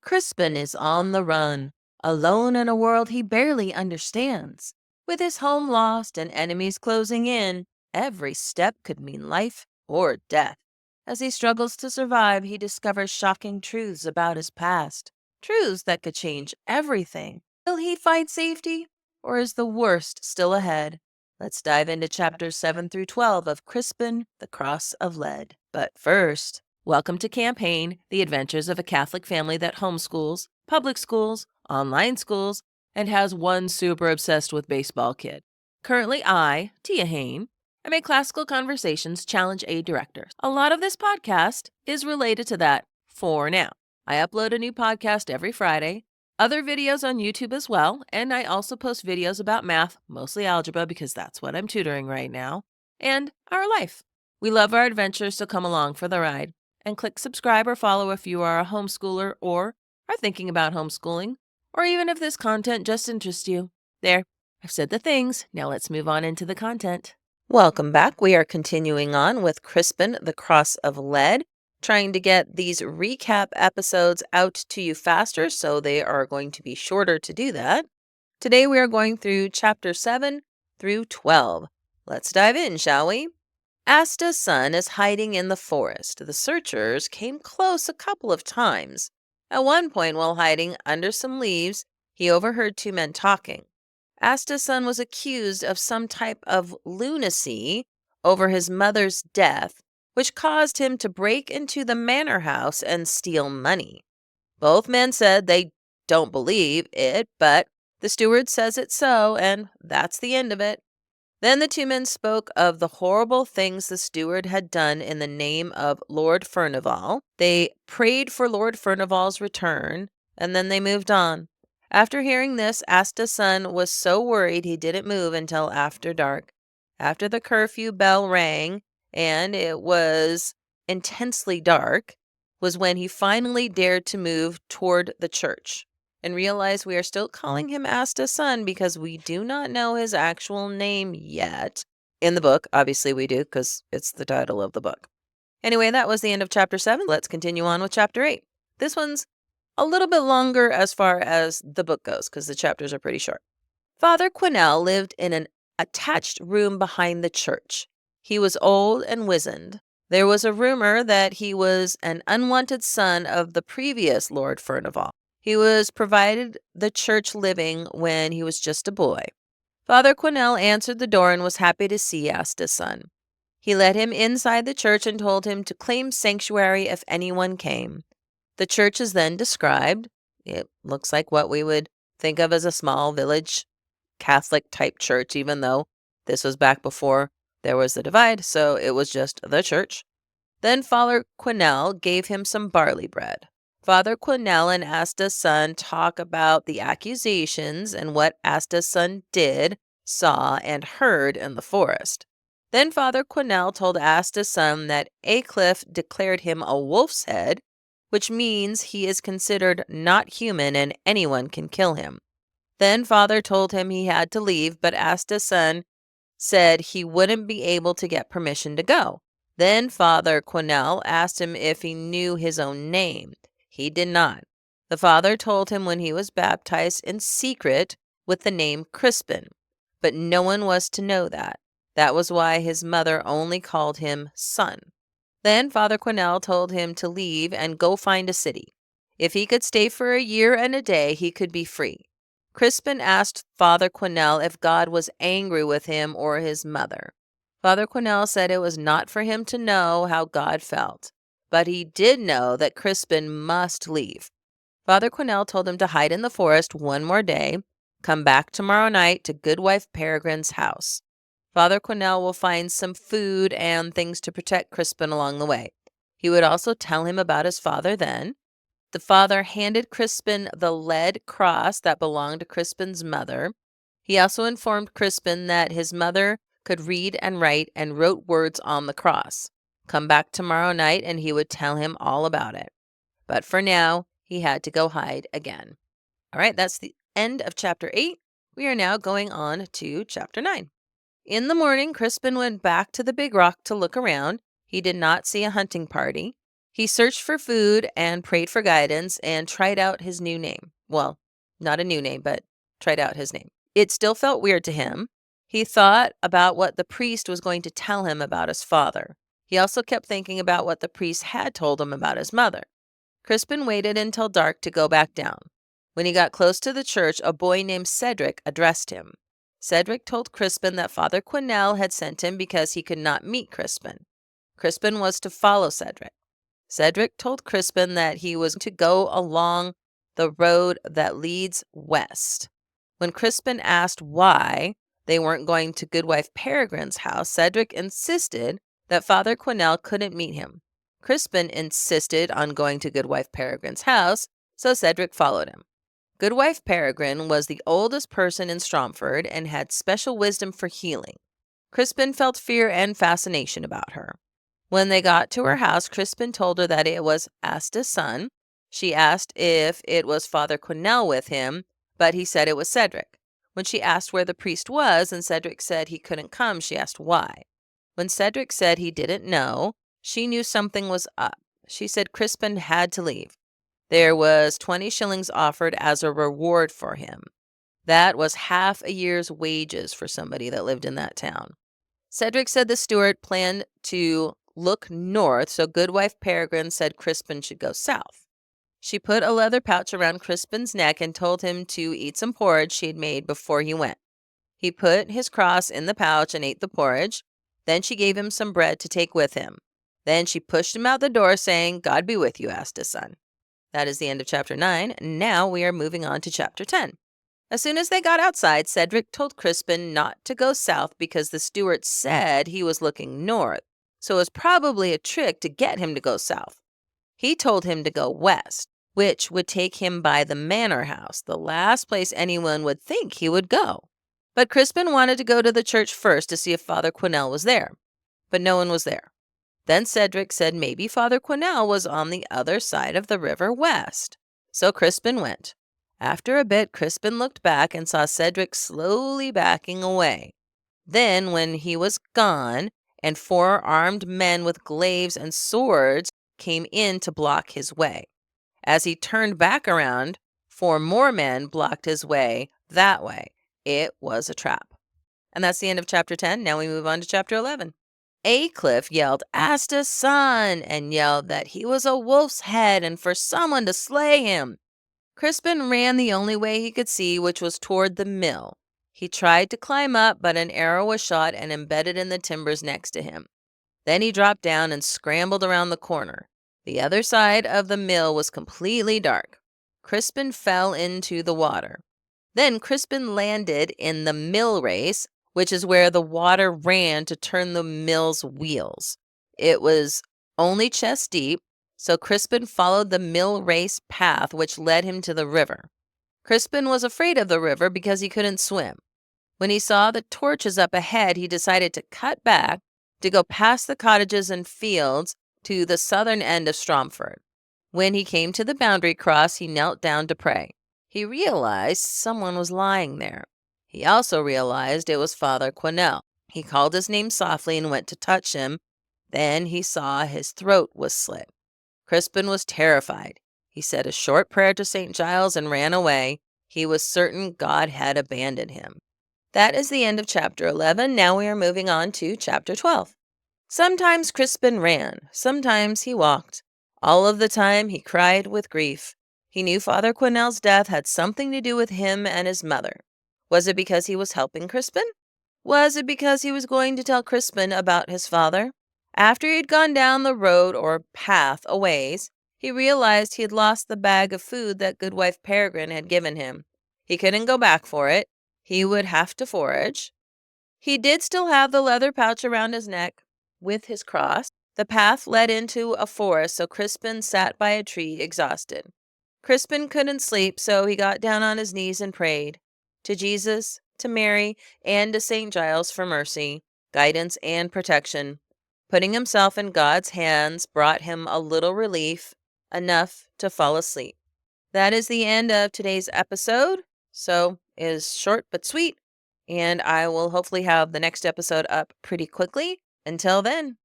Crispin is on the run, alone in a world he barely understands. With his home lost and enemies closing in, every step could mean life or death. As he struggles to survive, he discovers shocking truths about his past, truths that could change everything. Will he find safety, or is the worst still ahead? Let's dive into chapters 7 through 12 of Crispin, the Cross of Lead. But first, welcome to Camp Hain, the adventures of a Catholic family that homeschools, public schools, online schools, and has one super obsessed with baseball kid. Currently, I, Tia Hain, am a Classical Conversations Challenge Aid Director. A lot of this podcast is related to that for now. I upload a new podcast every Friday, other videos on YouTube as well, and I also post videos about math, mostly algebra because that's what I'm tutoring right now, and our life. We love our adventures, so come along for the ride. And click subscribe or follow if you are a homeschooler or are thinking about homeschooling, or even if this content just interests you. There, I've said the things. Now let's move on into the content. Welcome back. We are continuing on with Crispin, the Cross of Lead, trying to get these recap episodes out to you faster, so they are going to be shorter to do that. Today we are going through chapter 7 through 12. Let's dive in, shall we? Asta's son is hiding in the forest. The searchers came close a couple of times. At one point, while hiding under some leaves, he overheard two men talking. Asta's son was accused of some type of lunacy over his mother's death, which caused him to break into the manor house and steal money. Both men said they don't believe it, but the steward says it's so, and that's the end of it. Then the two men spoke of the horrible things the steward had done in the name of Lord Furnival. They prayed for Lord Furnival's return, and then they moved on. After hearing this, Asta's son was so worried he didn't move until after dark. After the curfew bell rang, and it was intensely dark, was when he finally dared to move toward the church. And realize we are still calling him Asta's son because we do not know his actual name yet. In the book, obviously we do because it's the title of the book. Anyway, that was the end of chapter 7. Let's continue on with chapter 8. This one's a little bit longer as far as the book goes because the chapters are pretty short. Father Quinel lived in an attached room behind the church. He was old and wizened. There was a rumor that he was an unwanted son of the previous Lord Furnival. He was provided the church living when he was just a boy. Father Quinel answered the door and was happy to see Asta's son. He led him inside the church and told him to claim sanctuary if anyone came. The church is then described. It looks like what we would think of as a small village Catholic-type church, even though this was back before there was the divide, so it was just the church. Then Father Quinel gave him some barley bread. Father Quinel and Asta's son talk about the accusations and what Asta's son did, saw, and heard in the forest. Then Father Quinel told Asta's son that Aycliffe declared him a wolf's head, which means he is considered not human and anyone can kill him. Then Father told him he had to leave, but Asta's son said he wouldn't be able to get permission to go. Then Father Quinel asked him if he knew his own name. He did not. The father told him when he was baptized in secret with the name Crispin, but no one was to know that. That was why his mother only called him son. Then Father Quinel told him to leave and go find a city. If he could stay for a year and a day, he could be free. Crispin asked Father Quinel if God was angry with him or his mother. Father Quinel said it was not for him to know how God felt, but he did know that Crispin must leave. Father Quinel told him to hide in the forest one more day, come back tomorrow night to Goodwife Peregrine's house. Father Quinel will find some food and things to protect Crispin along the way. He would also tell him about his father then. The father handed Crispin the lead cross that belonged to Crispin's mother. He also informed Crispin that his mother could read and write and wrote words on the cross. Come back tomorrow night and he would tell him all about it. But for now, he had to go hide again. All right, that's the end of chapter 8. We are now going on to chapter 9. In the morning, Crispin went back to the big rock to look around. He did not see a hunting party. He searched for food and prayed for guidance and tried out his new name. Well, not a new name, but tried out his name. It still felt weird to him. He thought about what the priest was going to tell him about his father. He also kept thinking about what the priest had told him about his mother. Crispin waited until dark to go back down. When he got close to the church, a boy named Cedric addressed him. Cedric told Crispin that Father Quinel had sent him because he could not meet Crispin. Crispin was to follow Cedric. Cedric told Crispin that he was to go along the road that leads west. When Crispin asked why they weren't going to Goodwife Peregrine's house, Cedric insisted that Father Quinel couldn't meet him. Crispin insisted on going to Goodwife Peregrine's house, so Cedric followed him. Goodwife Peregrine was the oldest person in Stromford and had special wisdom for healing. Crispin felt fear and fascination about her. When they got to her house, Crispin told her that it was Asta's son. She asked if it was Father Quinel with him, but he said it was Cedric. When she asked where the priest was and Cedric said he couldn't come, she asked why. When Cedric said he didn't know, she knew something was up. She said Crispin had to leave. There was 20 shillings offered as a reward for him. That was half a year's wages for somebody that lived in that town. Cedric said the steward planned to look north, so Goodwife Peregrine said Crispin should go south. She put a leather pouch around Crispin's neck and told him to eat some porridge she had made before he went. He put his cross in the pouch and ate the porridge. Then she gave him some bread to take with him. Then she pushed him out the door, saying, "God be with you, Asta's son." That is the end of chapter 9. Now we are moving on to chapter 10. As soon as they got outside, Cedric told Crispin not to go south because the steward said he was looking north, so it was probably a trick to get him to go south. He told him to go west, which would take him by the manor house, the last place anyone would think he would go. But Crispin wanted to go to the church first to see if Father Quinel was there, but no one was there. Then Cedric said maybe Father Quinel was on the other side of the river west. So Crispin went. After a bit, Crispin looked back and saw Cedric slowly backing away. Then, when he was gone, and 4 armed men with glaives and swords came in to block his way. As he turned back around, 4 more men blocked his way that way. It was a trap. And that's the end of chapter 10. Now we move on to chapter 11. Aycliffe yelled, "Asta's son," and yelled that he was a wolf's head and for someone to slay him. Crispin ran the only way he could see, which was toward the mill. He tried to climb up, but an arrow was shot and embedded in the timbers next to him. Then he dropped down and scrambled around the corner. The other side of the mill was completely dark. Crispin fell into the water. Then Crispin landed in the mill race, which is where the water ran to turn the mill's wheels. It was only chest deep, so Crispin followed the mill race path, which led him to the river. Crispin was afraid of the river because he couldn't swim. When he saw the torches up ahead, he decided to cut back to go past the cottages and fields to the southern end of Stromford. When he came to the boundary cross, he knelt down to pray. He realized someone was lying there. He also realized it was Father Quinel. He called his name softly and went to touch him. Then he saw his throat was slit. Crispin was terrified. He said a short prayer to St. Giles and ran away. He was certain God had abandoned him. That is the end of chapter 11. Now we are moving on to chapter 12. Sometimes Crispin ran. Sometimes he walked. All of the time he cried with grief. He knew Father Quinel's death had something to do with him and his mother. Was it because he was helping Crispin? Was it because he was going to tell Crispin about his father? After he had gone down the road or path a ways, he realized he had lost the bag of food that Goodwife Peregrine had given him. He couldn't go back for it. He would have to forage. He did still have the leather pouch around his neck with his cross. The path led into a forest, so Crispin sat by a tree, exhausted. Crispin couldn't sleep, so he got down on his knees and prayed to Jesus, to Mary, and to St. Giles for mercy, guidance, and protection. Putting himself in God's hands brought him a little relief, enough to fall asleep. That is the end of today's episode. So it is short but sweet, and I will hopefully have the next episode up pretty quickly. Until then,